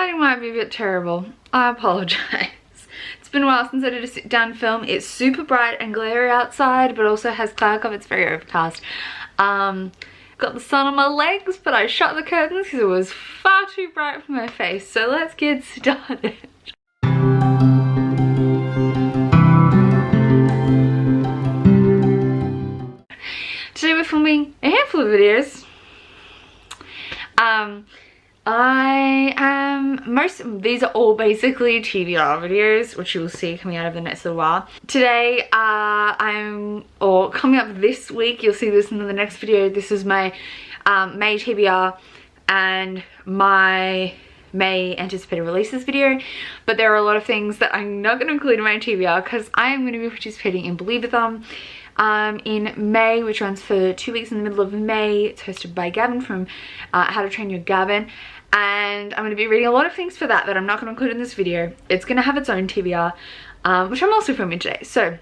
lighting might be a bit terrible. I apologize. It's been a while since I did a sit down film. It's super bright and glary outside, but also has cloud cover. It's very overcast. Got the sun on my legs, but I shut the curtains because it was far too bright for my face. So let's get started. Today we're filming a handful of videos. These are all basically TBR videos, which you will see coming out of the next little while. Today, coming up this week, you'll see this in the next video. This is my May TBR and my May anticipated releases video, but there are a lot of things that I'm not going to include in my TBR because I am going to be participating in Read-a-thon in May, which runs for 2 weeks in the middle of May. It's hosted by Gavin from How to Train Your Gavin, and I'm going to be reading a lot of things for that I'm not going to include in this video. It's going to have its own TBR, which I'm also filming today. So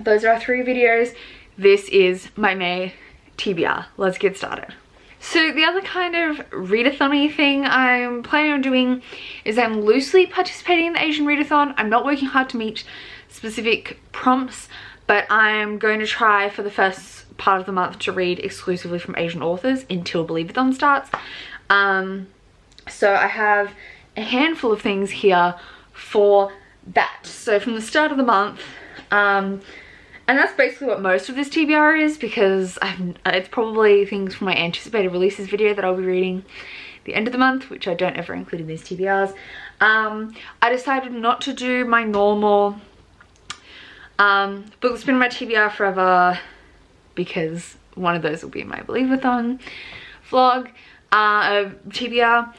those are our 3 videos. This is my May TBR. Let's get started. So the other kind of readathon-y thing I'm planning on doing is I'm loosely participating in the Asian Readathon. I'm not working hard to meet specific prompts, but I'm going to try for the first part of the month to read exclusively from Asian authors until Readathon starts. So I have a handful of things here for that. So from the start of the month, and that's basically what most of this TBR is, because it's probably things from my anticipated releases video that I'll be reading at the end of the month, which I don't ever include in these TBRs. I decided not to do my normal book that's been in my TBR forever, because one of those will be my Readathon vlog, TBR,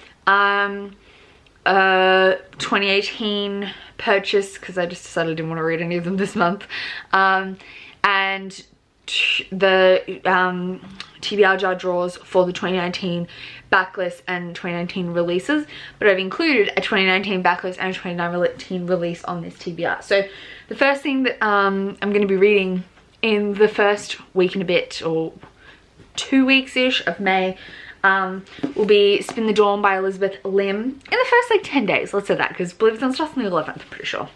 2018 purchase, because I just decided I didn't want to read any of them this month, and the TBR jar draws for the 2019 backlist and 2019 releases, but I've included a 2019 backlist and a 2019 release on this TBR. So the first thing that I'm going to be reading in the first week and a bit, or 2 weeks-ish of May, will be Spin the Dawn by Elizabeth Lim in the first like 10 days, let's say that, because Readathon starts on the 11th, I'm pretty sure.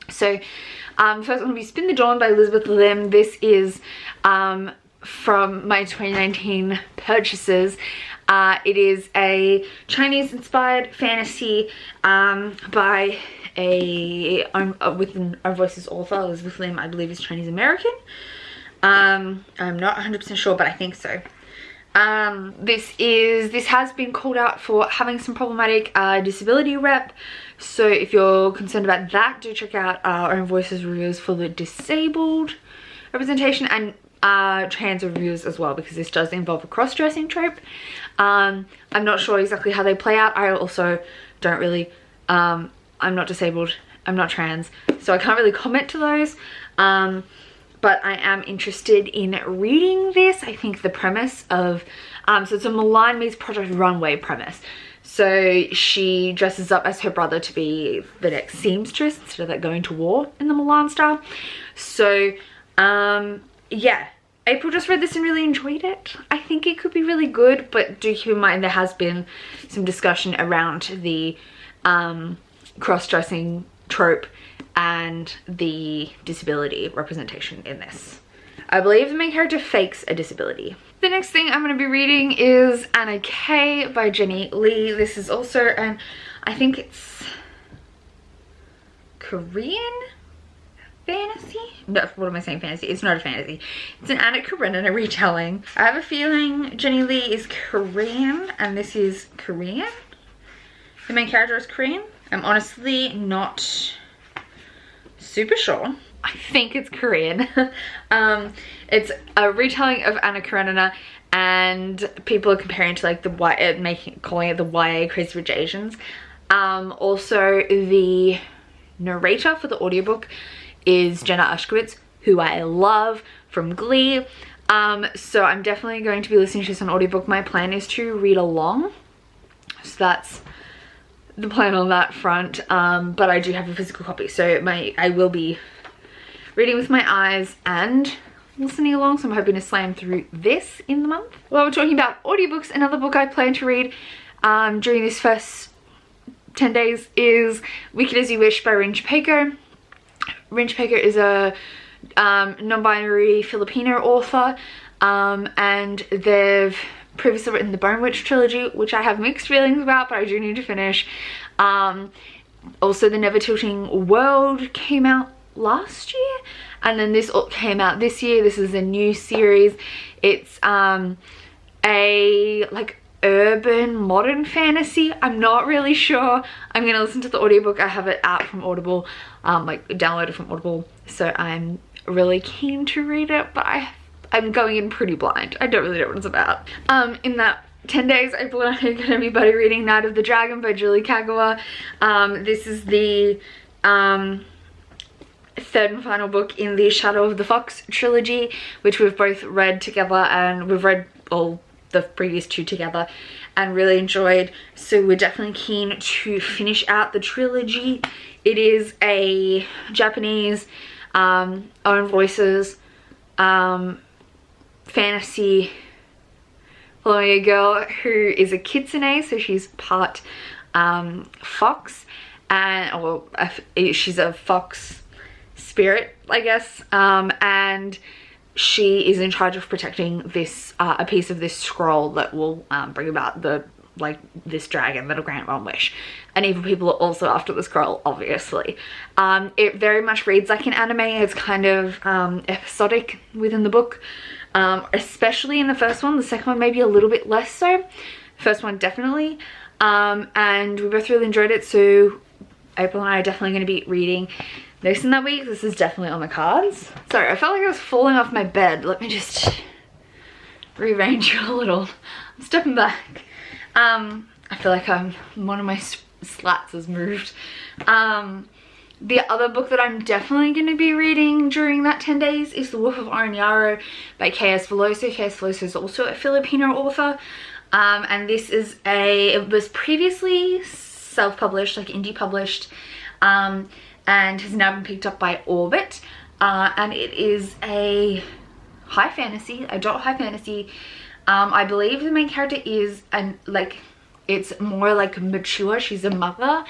So first one will be Spin the Dawn by Elizabeth Lim. This is from my 2019 purchases. It is a Chinese inspired fantasy by with an Own Voices author. Elizabeth Lim, I believe, is Chinese American. I'm not 100% sure, but I think so. This has been called out for having some problematic disability rep, so if you're concerned about that, do check out our Own Voices reviews for the disabled representation, and trans reviews as well, because this does involve a cross-dressing trope. I'm not sure exactly how they play out. I also don't really, I'm not disabled, I'm not trans, so I can't really comment to those. But I am interested in reading this. I think the premise of, so it's a Mulan meets Project Runway premise. So she dresses up as her brother to be the next seamstress instead of like going to war in the Mulan style. So yeah, April just read this and really enjoyed it. I think it could be really good, but do keep in mind there has been some discussion around the cross-dressing trope and the disability representation in this. I believe the main character fakes a disability. The next thing I'm going to be reading is Anna K by Jenny Lee. This is also I think it's Korean fantasy? No, what am I saying, fantasy? It's not a fantasy. It's an Anna Karenina retelling. I have a feeling Jenny Lee is Korean and this is Korean. The main character is Korean. I'm honestly not super sure. I think it's Korean. It's a retelling of Anna Karenina, and people are comparing to like the calling it the YA Crazy Rich Asians. Also, the narrator for the audiobook is Jenna Ushkowitz, who I love from Glee. So I'm definitely going to be listening to this on audiobook. My plan is to read along, so that's the plan on that front. But I do have a physical copy, so I will be reading with my eyes and listening along, so I'm hoping to slam through this in the month. While we're talking about audiobooks, another book I plan to read during this first 10 days is Wicked As You Wish by Rin Paco. Rin Paco is a non-binary Filipino author, and they've previously written the Bone Witch trilogy, which I have mixed feelings about, but I do need to finish. Also, the Never Tilting World came out last year, and then this came out this year. This is a new series. It's a like urban modern fantasy. I'm not really sure. I'm gonna listen to the audiobook. I have it out from Audible, like downloaded from Audible, so I'm really keen to read it, but I'm going in pretty blind. I don't really know what it's about. In that 10 days, April and I are going to be buddy reading Night of the Dragon by Julie Kagawa. This is the third and final book in the Shadow of the Fox trilogy, which we've both read together, and we've read all the previous two together and really enjoyed, so we're definitely keen to finish out the trilogy. It is a Japanese own voices fantasy following a girl who is a kitsune, so she's part fox, and she's a fox spirit, I guess, and she is in charge of protecting this a piece of this scroll that will bring about this dragon that'll grant one wish. And evil people are also after the scroll, obviously. It very much reads like an anime. It's kind of episodic within the book, especially in the first one. The second one maybe a little bit less so. First one definitely. And we both really enjoyed it, so April and I are definitely going to be reading this in that week. This is definitely on the cards. Sorry, I felt like I was falling off my bed. Let me just rearrange you a little. I'm stepping back. I feel like one of my slats has moved. The other book that I'm definitely going to be reading during that 10 days is The Wolf of Aranyaro by K.S. Veloso. K.S. Veloso is also a Filipino author. And this is it was previously self-published, like indie published, and has now been picked up by Orbit. And it is a high fantasy, adult high fantasy. I believe the main character is it's more like mature. She's a mother,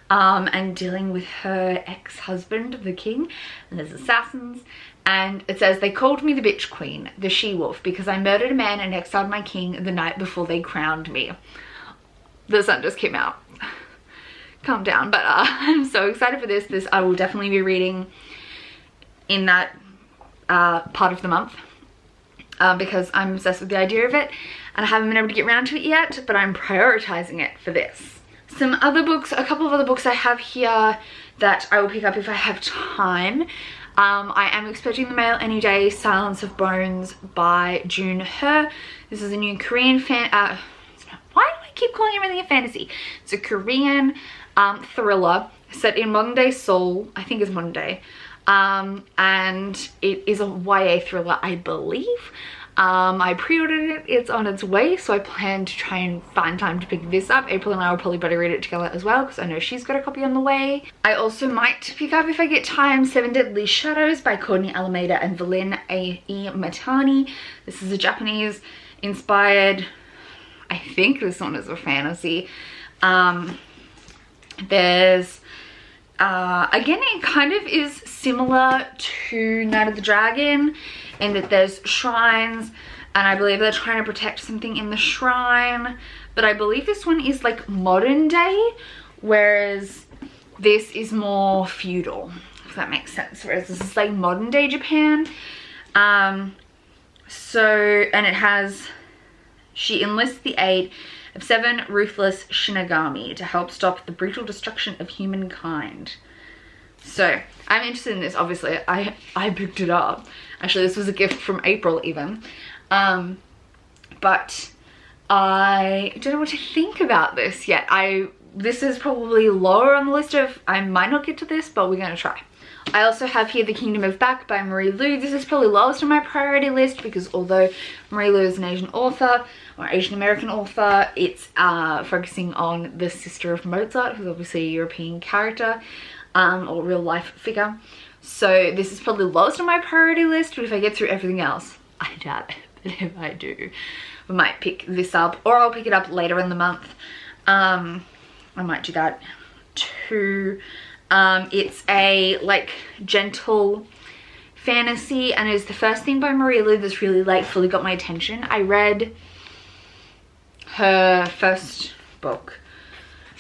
and dealing with her ex-husband, the king, and there's assassins. And it says, they called me the bitch queen, the she-wolf, because I murdered a man and exiled my king the night before they crowned me. The sun just came out. Calm down. But I'm so excited for this. This I will definitely be reading in that part of the month, because I'm obsessed with the idea of it, and I haven't been able to get around to it yet, but I'm prioritizing it for this. Some other books, a couple of other books I have here that I will pick up if I have time. I am expecting the mail any day. Silence of Bones by June He. This is a new Korean why do I keep calling everything a fantasy? It's a Korean thriller set in modern day Seoul. I think it's modern day. And it is a YA thriller, I believe. I pre-ordered it. It's on its way, so I plan to try and find time to pick this up. April and I will probably better read it together as well, because I know she's got a copy on the way. I also might pick up, if I get time, Seven Deadly Shadows by Courtney Alameda and Valen A. E. Matani. This is a Japanese inspired, I think this one is a fantasy. There's again, it kind of is similar to Night of the Dragon in that there's shrines, and I believe they're trying to protect something in the shrine, but I believe this one is like modern day, whereas this is more feudal, if that makes sense. Whereas this is like modern day Japan. And it has, she enlists the aid of 7 ruthless Shinigami to help stop the brutal destruction of humankind. So I'm interested in this. Obviously I picked it up. Actually, this was a gift from April even. But I don't know what to think about this yet. This is probably lower on the list of, I might not get to this, but we're gonna try. I also have here The Kingdom of Back by Marie Lu. This is probably lowest on my priority list, because although Marie Lu is an Asian author, or Asian American author, it's focusing on the sister of Mozart, who's obviously a European character, or real life figure. So this is probably lowest on my priority list, but if I get through everything else, I doubt it, but if I do, I might pick this up, or I'll pick it up later in the month. I might do that too. It's a like gentle fantasy, and it's the first thing by Maria Lu that's really like fully got my attention. I read her first book,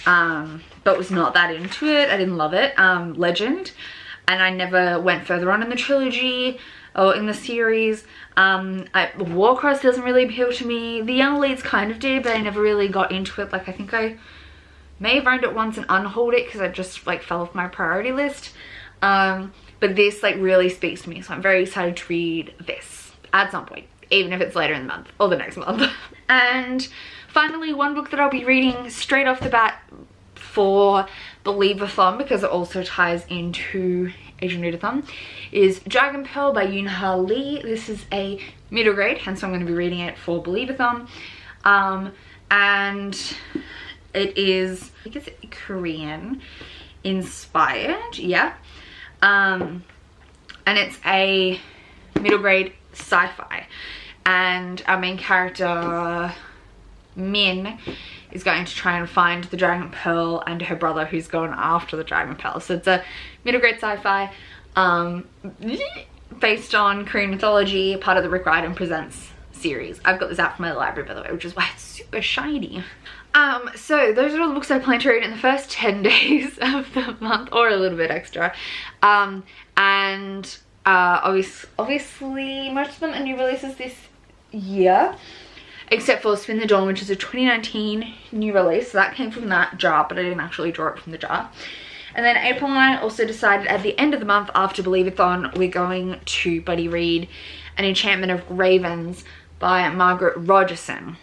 but was not that into it. I didn't love it, Legend, and I never went further on in the trilogy or in the series. Warcross doesn't really appeal to me. The Young Leads kind of did, but I never really got into it. Like, I think I may have owned it once and unhauled it because I just like fell off my priority list. But this like really speaks to me, so I'm very excited to read this at some point, even if it's later in the month or the next month. And finally, one book that I'll be reading straight off the bat for the Readathon, because it also ties into Asian Read-a-thon, is Dragon Pearl by Yoon-ha Lee. This is a middle grade, hence I'm going to be reading it for Readathon. And it is, I think it's Korean inspired, yeah. And it's a middle grade sci-fi, and our main character Min is going to try and find the Dragon Pearl and her brother who's going after the Dragon Pearl. So it's a middle grade sci-fi based on Korean mythology, part of the Rick Riordan Presents series. I've got this out from my library, by the way, which is why it's super shiny. So those are all the books I plan to read in the first 10 days of the month, or a little bit extra. Obviously most of them are new releases this year, except for Spin the Dawn, which is a 2019 new release. So that came from that jar, but I didn't actually draw it from the jar. And then April and I also decided at the end of the month, after Readathon, we're going to buddy read An Enchantment of Ravens by Margaret Rogerson.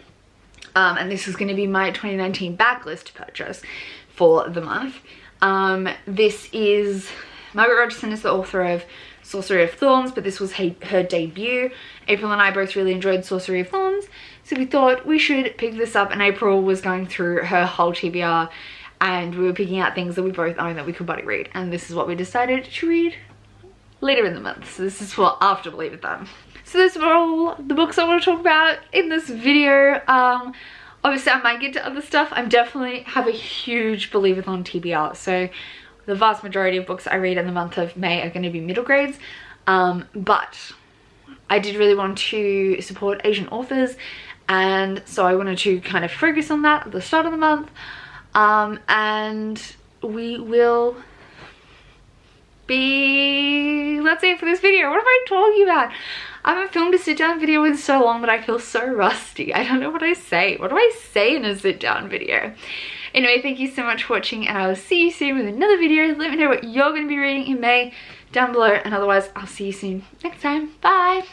And this is going to be my 2019 backlist purchase for the month. This is, Margaret Rogerson is the author of Sorcery of Thorns, but this was her debut. April and I both really enjoyed Sorcery of Thorns, so we thought we should pick this up, and April was going through her whole TBR and we were picking out things that we both own that we could buddy read, and this is what we decided to read later in the month. So this is for after Readathon. So those are all the books I want to talk about in this video. Obviously I might get to other stuff. I definitely have a huge Readathon TBR, so the vast majority of books I read in the month of May are going to be middle grades, but I did really want to support Asian authors, and so I wanted to kind of focus on that at the start of the month. And we will be, that's it for this video. What am I talking about? I haven't filmed a sit down video in so long that I feel so rusty. I don't know what I say. What do I say in a sit down video? Anyway, thank you so much for watching, and I will see you soon with another video. Let me know what you're going to be reading in May down below, and otherwise I'll see you soon next time. Bye!